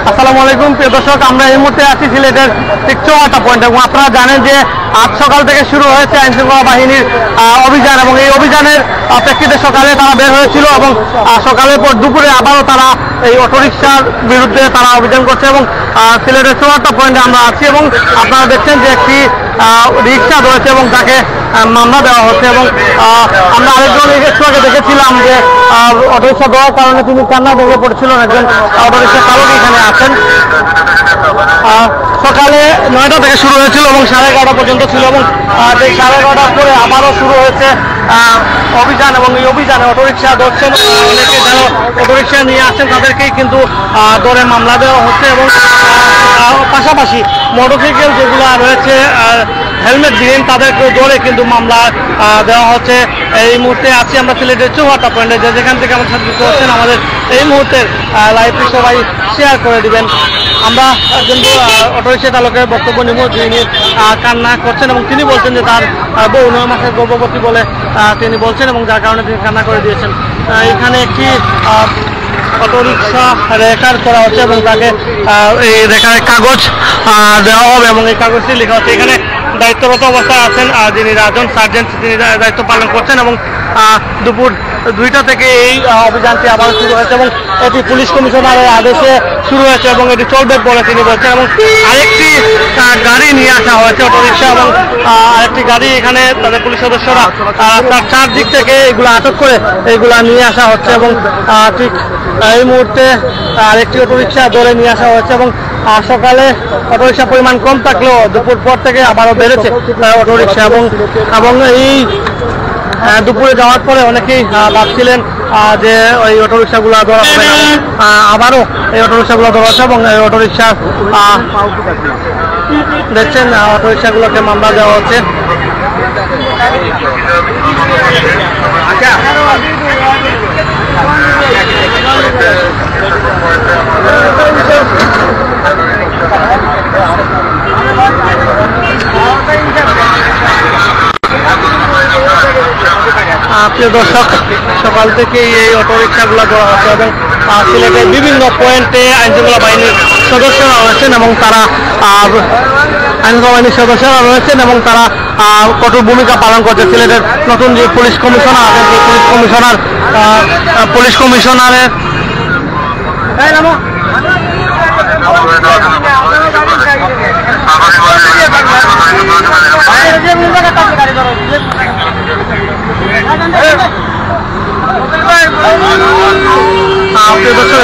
আসসালামু আলাইকুম প্রিয় দর্শক, আমরা এই মুহূর্তে আছি সিলেটের ঠিক চৌহাটা পয়েন্ট এবং আপনারা জানেন যে আজ সকাল থেকে শুরু হয়েছে আইনশৃঙ্খলা বাহিনীর অভিযান এবং এই অভিযানের প্রেক্ষিতে সকালে তারা বের হয়েছিল এবং সকালের পর দুপুরে আবারও তারা এই অটোরিকশার বিরুদ্ধে তারা অভিযান করছে এবং সিলেটের চৌহাটা পয়েন্টে আমরা আছি এবং আপনারা দেখছেন যে একটি রিক্সা রয়েছে এবং তাকে মামলা দেওয়া হচ্ছে এবং আমরা আরেকজন একটু আগে দেখেছিলাম যে অটোরিকশা দেওয়ার কারণে তিনি কান্না ভেঙে পড়েছিলেন। একজন অটোরিকশা চালক এখানে আছেন। সকালে 9টা থেকে শুরু হয়েছিল এবং 11:30 পর্যন্ত ছিল এবং সেই 11:30 পরে আবারও শুরু হয়েছে অভিযান এবং এই অভিযানে অটোরিকশা ধরছেন, অনেকে যারা অটোরিকশা নিয়ে আসছেন তাদেরকেই কিন্তু ধরে মামলা দেওয়া হচ্ছে এবং পাশাপাশি মোটরসাইকেল যেগুলো রয়েছে হেলমেট দিলেন তাদেরকেও ধরে কিন্তু মামলা দেওয়া হচ্ছে। এই মুহূর্তে আছি আমরা সিলেটের চৌহাটা পয়েন্টে, যেখান থেকে আমাদের সাথে যুক্ত হচ্ছেন আমাদের এই মুহূর্তের লাইভটি সবাই শেয়ার করে দিবেন। আমরা কিন্তু অটোরিকশা চালকের বক্তব্য নিব, যিনি কান্না করছেন এবং তিনি বলছেন যে তার বউ 9 মাসের গর্ভবতী বলে তিনি বলছেন এবং যার কারণে তিনি কান্না করে দিয়েছেন। এখানে একটি অটোরিকশা রেকার করা হচ্ছে এবং তাকে এই রেকারের কাগজ দেওয়া হবে এবং এই কাগজটি লেখা হচ্ছে। এখানে দায়িত্বরত অবস্থায় আছেন যিনি রাজন সার্জেন্ট, তিনি দায়িত্ব পালন করছেন এবং দুপুর 2টা থেকে এই অভিযানটি আবার শুরু হয়েছে এবং এটি পুলিশ কমিশনারের আদেশে শুরু হয়েছে এবং এটি চলবে বলে তিনি বলছেন এবং আরেকটি গাড়ি নিয়ে আসা হয়েছে অটোরিকশা এবং আরেকটি গাড়ি এখানে তাদের পুলিশ সদস্যরা তার চারদিক থেকে এগুলো আটক করে এইগুলা নিয়ে আসা হচ্ছে এবং ঠিক এই মুহূর্তে আরেকটি অটোরিকশা ধরে নিয়ে আসা হয়েছে এবং সকালে অটোরিকশা পরিমাণ কম থাকলেও দুপুর পর থেকে আবারও বেড়েছে অটোরিকশা এবং এই দুপুরে যাওয়ার পরে অনেকেই ভাবছিলেন যে ওই অটোরিকশাগুলো ধরা হবে না, আবারও এই অটোরিকশাগুলো ধরা হচ্ছে এবং এই অটোরিকশা দেখছেন অটোরিকশাগুলোকে মামলা দেওয়া হচ্ছে। প্রিয় দর্শক, সকাল থেকেই এই অটোরিকশাগুলো ধরা হচ্ছে এবং সিলেটের বিভিন্ন পয়েন্টে আইনশৃঙ্খলা বাহিনীর সদস্যরা রয়েছেন এবং তারা আইনশৃঙ্খলা বাহিনীর সদস্যরা রয়েছেন এবং তারা কঠোর ভূমিকা পালন করছে। সিলেটের নতুন যে পুলিশ কমিশনার আছেন, সেই পুলিশ কমিশনারের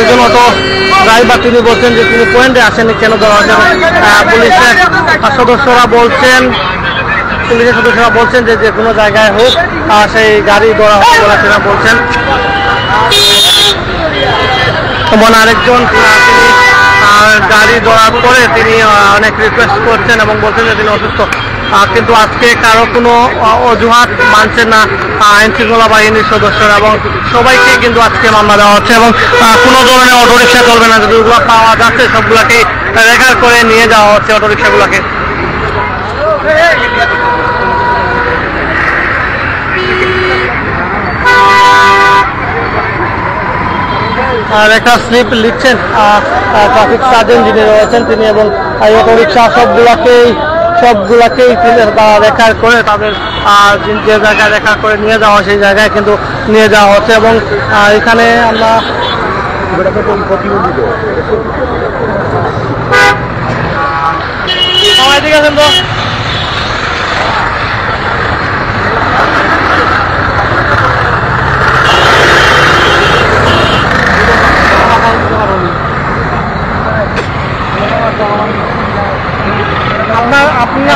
একজন অটো ড্রাইভার তিনি বলছেন যে তিনি পয়েন্টে আসেননি, কেন দেওয়া হচ্ছে। পুলিশের সদস্যরা বলছেন যে কোনো জায়গায় হোক সেই গাড়ি ধরা হবে বলে তিনি বলছেন। এমন আরেকজন তিনি গাড়ি ধরার পরে তিনি অনেক রিকোয়েস্ট করছেন এবং বলছেন যে তিনি অসুস্থ, কিন্তু আজকে কারো কোনো অজুহাত মানছেন না আইনশৃঙ্খলা বাহিনীর সদস্যরা এবং সবাইকে কিন্তু আজকে মামলা দেওয়া হচ্ছে এবং কোনো ধরনের অটোরিকশা চলবে না, যেগুলো পাওয়া যাচ্ছে সবগুলাকেই রেকার করে নিয়ে যাওয়া হচ্ছে অটোরিকশাগুলোকে। রেখা স্লিপ লিখছেন ট্রাফিক সার্জেন্ট যিনি রয়েছেন তিনি এবং এই অটোরিকশা সবগুলাকেই তারা রেকার করে তাদের যে জায়গায় রেকার করে নিয়ে যাওয়া সেই জায়গায় কিন্তু নিয়ে যাওয়া হচ্ছে এবং এখানে আমরা সবাই ঠিক আছেন তো?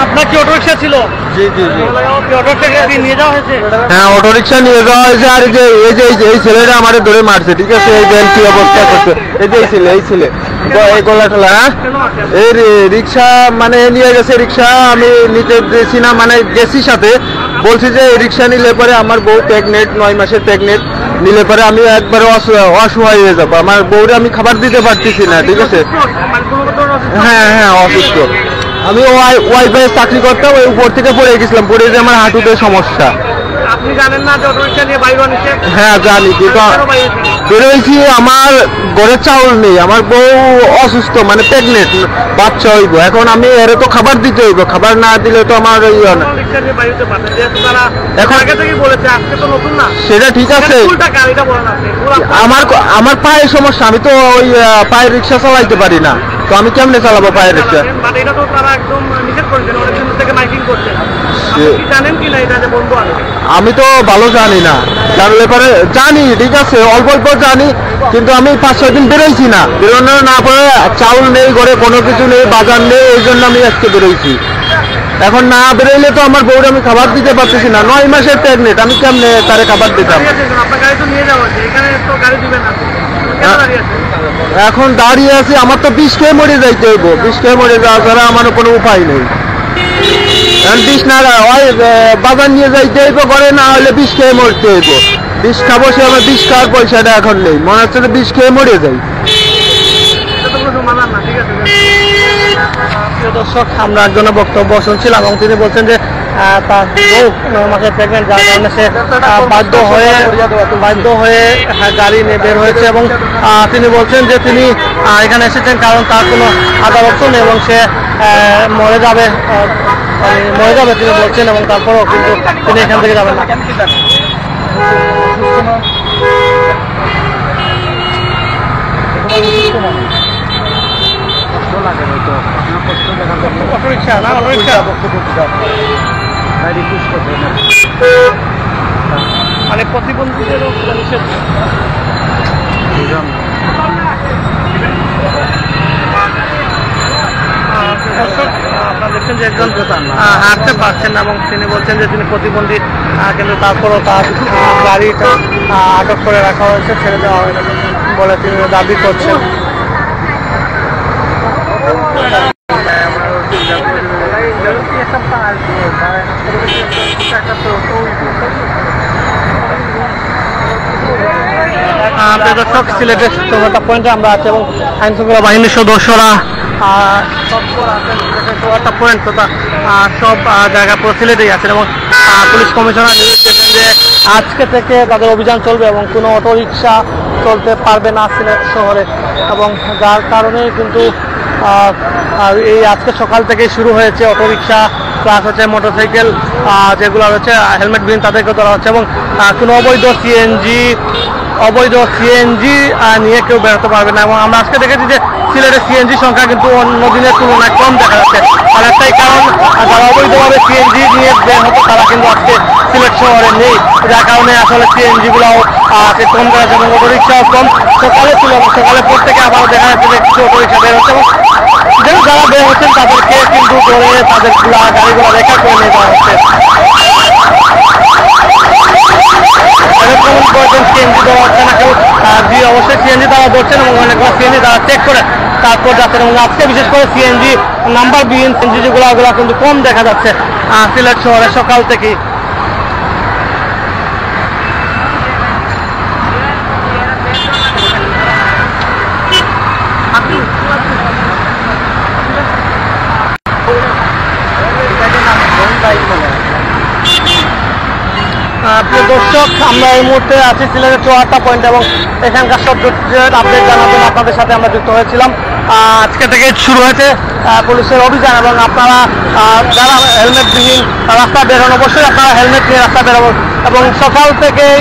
আপনার কি অটোরিকশা ছিল? জি জি জি। অটোরিকশা নিয়ে যাওয়া হয়েছে? হ্যাঁ, অটোরিকশা নিয়ে যাওয়া হয়েছে। আর এই ছেলেটা আমাদের ধরে মারছে, ঠিক আছে? এই দেন কি অবস্থা করছে, এই ছেলে এই গলা টলা। হ্যাঁ, এই রিক্সা মানে নিয়ে গেছে, রিক্সা আমি নিতে দিয়েছি না, মানে গেছি সাথে, বলছি যে এই রিক্সা নিলে পরে আমার বউ প্রেগনেন্ট, 9 মাসের প্রেগনেন্ট, নিলে পরে আমি একবারে অসহায় হয়ে যাবো, আমার বউরে আমি খাবার দিতে পারতেছি না, ঠিক আছে? হ্যাঁ হ্যাঁ, অসুস্থ। আমি ওয়াইফাই চাকরি করতাম, ওই উপর থেকে পড়ে গেছিলাম, পড়ে যে আমার হাঁটুতে সমস্যা। আপনি জানেন না যে অটোরিকশা নিয়ে বাইরে আনিছে? হ্যাঁ জানি, কিন্তু বেরোইছি আমার ঘরে চাউল নেই, আমার বউ অসুস্থ মানে প্রেগনেন্ট, বাচ্চা হইব, এখন আমি এর তো খাবার দিতে হইব, খাবার না দিলে তো আমার এখন সেটা ঠিক আছে। আমার পায়ের সমস্যা, আমি তো ওই পায়ের রিক্সা চালাইতে পারি না, তো আমি কেমনে চালাবো পায়ের রিক্সা? আমি তো ভালো জানি না, জানলে পরে জানি ঠিক আছে, অল্প অল্প জানি, কিন্তু আমি 5-6 দিন বেরোইছি না, বেরোনো না পরে চাউল নেই ঘরে, কোনো কিছু নেই, বাজার নেই, এই জন্য আমি আজকে বেরোইছি। এখন না বেরোইলে তো আমার বউরে আমি খাবার দিতে পারতেছি না, 9 মাসের প্রেগনেন্ট, আমি কেমনে তারে খাবার দিতাম? এখন দাঁড়িয়ে আছি, আমার তো 20 খেয়ে মরে যাইতে হইব, 20 খেয়ে মরে যাওয়া ছাড়া আমার কোনো উপায় নেই। এখন 20 না হয় বাজার নিয়ে যাইতে হইব ঘরে, না হলে 20 খেয়ে মরতে হইব। 20 খাবো, সে আমার 20 খাওয়ার পয়সাটা এখন নেই, মনে হচ্ছে 20 খেয়ে মরে যাই। দর্শক, আমরা একজনের বক্তব্য শুনছিলাম এবং তিনি বলছেন যে তার বউ 9 মাসের প্রেগনেন্ট, যার কারণে সে বাধ্য হয়ে গাড়ি নিয়ে বের হয়েছে এবং তিনি বলছেন যে তিনি এখানে এসেছেন কারণ তার কোনো আদালত নেই এবং সে মরে যাবে তিনি বলছেন, এবং তারপরেও কিন্তু তিনি এখান থেকে যাবেন না। মানে প্রতিবন্ধীদেরও নিষেধ। আপনারা দেখছেন যে একজন হাঁটতে পারছেন না এবং তিনি বলছেন যে তিনি প্রতিবন্ধী, কিন্তু তারপরও তার গাড়িটা আটক করে রাখা হয়েছে, ছেড়ে দেওয়া হয়েছে বলে তিনি দাবি করছেন। দর্শক, সিলেটের চৌরাস্তা পয়েন্টে আমরা আছি এবং আইন শৃঙ্খলা বাহিনীর সদস্যরা চৌরাস্তা পয়েন্ট তথা সব জায়গা পুরো সিলেটেই আছেন এবং পুলিশ কমিশনার নির্দেশ যে আজকে থেকে তাদের অভিযান চলবে এবং কোনো অটোরিকশা চলতে পারবে না সিলেট শহরে, এবং যার কারণে কিন্তু এই আজকে সকাল থেকেই শুরু হয়েছে অটোরিকশা প্লাস হচ্ছে মোটরসাইকেল যেগুলো রয়েছে হেলমেটবিহীন তাদেরকে ধরা হচ্ছে এবং কোনো অবৈধ সিএনজি নিয়ে কেউ বেরোতে পারবে না। এবং আমরা আজকে দেখেছি যে সিলেটের সিএনজি সংখ্যা কিন্তু অন্য দিনের তুলনায় কম দেখা যাচ্ছে, আর একটাই কারণ যারা অবৈধভাবে সিএনজি নিয়ে বের হতো তারা কিন্তু আজকে সিলেট শহরে নেই, যার কারণে আসলে সিএনজিগুলোও কম দেখা যাচ্ছে এবং অটোরিকশাও কম সকালে ছিল এবং সকালের পর থেকে আবার দেখা যাচ্ছে যে কিছু অটোরিকশা বের হচ্ছে এবং যারা বের হচ্ছেন তাদেরকে কিন্তু ধরে তাদের গাড়িগুলো রেখা করে নিয়ে যাওয়া হচ্ছে। সিএনজি দেওয়া হচ্ছে না কেউ, অবশ্যই সিএনজি তারা ধরছেন এবং অনেকগুলো সিএনজি তারা চেক করে তারপর যাচ্ছেন এবং আজকে বিশেষ করে সিএনজি নাম্বারবিহীন সিএনজি যেগুলো কিন্তু কম দেখা যাচ্ছে সিলেট শহরে সকাল থেকেই। প্রিয় দর্শক, আমরা এই মুহূর্তে আছি সিলেটের চৌরাস্তা পয়েন্ট এবং এখানকার সব আপডেট জানার জন্য আপনাদের সাথে আমরা যুক্ত হয়েছিলাম। আজকে থেকে শুরু হয়েছে পুলিশের অভিযান এবং আপনারা যারা হেলমেটবিহীন রাস্তা বেরোন অবশ্যই আপনারা হেলমেট নিয়ে রাস্তা বেরোবেন এবং সকাল থেকেই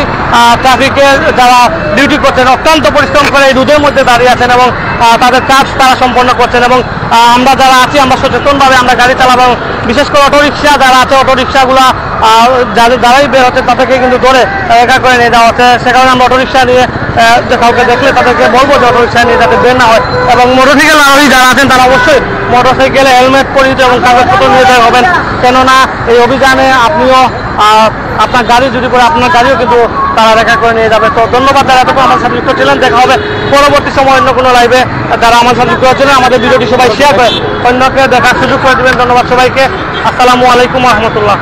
ট্রাফিকের যারা ডিউটি করছেন অত্যন্ত পরিশ্রম করে এই রোদের মধ্যে দাঁড়িয়ে আছেন এবং তাদের কাজ তারা সম্পন্ন করছেন এবং আমরা যারা আছি আমরা সচেতনভাবে আমরা গাড়ি চালাবো, বিশেষ করে অটোরিকশা যারা আছে অটোরিকশাগুলা যারাই বের হচ্ছে তাদেরকে কিন্তু ধরে একা করে নিয়ে যাওয়া হচ্ছে। সে কারণে আমরা অটোরিকশা নিয়ে কাউকে দেখলে তাদেরকে বলবো যে অটোরিকশা নিয়ে যাতে বের না হয় এবং মোটরসাইকেল আরোহী যারা আছেন তারা অবশ্যই মোটরসাইকেলে হেলমেট পরিহিত এবং কাগজপত্র নিয়ে যেতে হবেন, কেননা এই অভিযানে আপনিও আপনার গাড়ি যদি করে আপনার গাড়িও কিন্তু তারা রেখা করে নিয়ে যাবে। তো ধন্যবাদ যারা এতক্ষণ আমার সাথে যুক্ত ছিলেন, দেখা হবে পরবর্তী সময় অন্য কোনো লাইভে। যারা আমার সাথে যুক্ত হচ্ছিলেন আমাদের ভিডিওটি সবাই শেয়ার করে অন্যকে দেখার সুযোগ করে দেবেন। ধন্যবাদ সবাইকে, আসসালামু আলাইকুম রহমতুল্লাহ।